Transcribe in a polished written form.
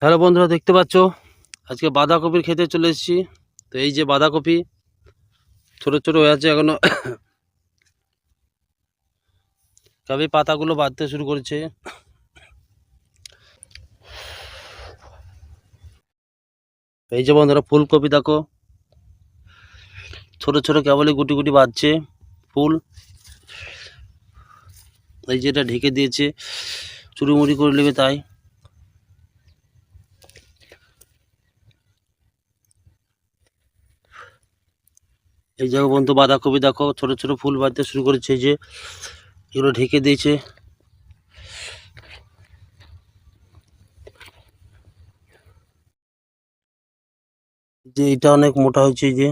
Hello বন্ধুরা, দেখতে পাচ্ছ আজকে বাঁধাকপির খেতে চলে এসেছি। তো এই যে বাঁধাকপি ছোট ছোট হয়ে আছে এখনো, কবে পাতাগুলো বাঁধতে শুরু করেছে। এই যে বন্ধুরা ফুলকপি দেখো, ছোট ছোট কেবলই গুটি গুটি বাঁধছে ফুল। এই যে এটা ঢেকে দিয়েছে, চুরিমুড়ি করে নেবে তাই। এই যে বন্ধু বাঁধাকপি দেখো, ছোট ছোট ফুল বাঁধতে শুরু করেছে। এই যে এগুলো ঢেকে দিয়েছে, যে এটা অনেক মোটা হয়েছে। এই যে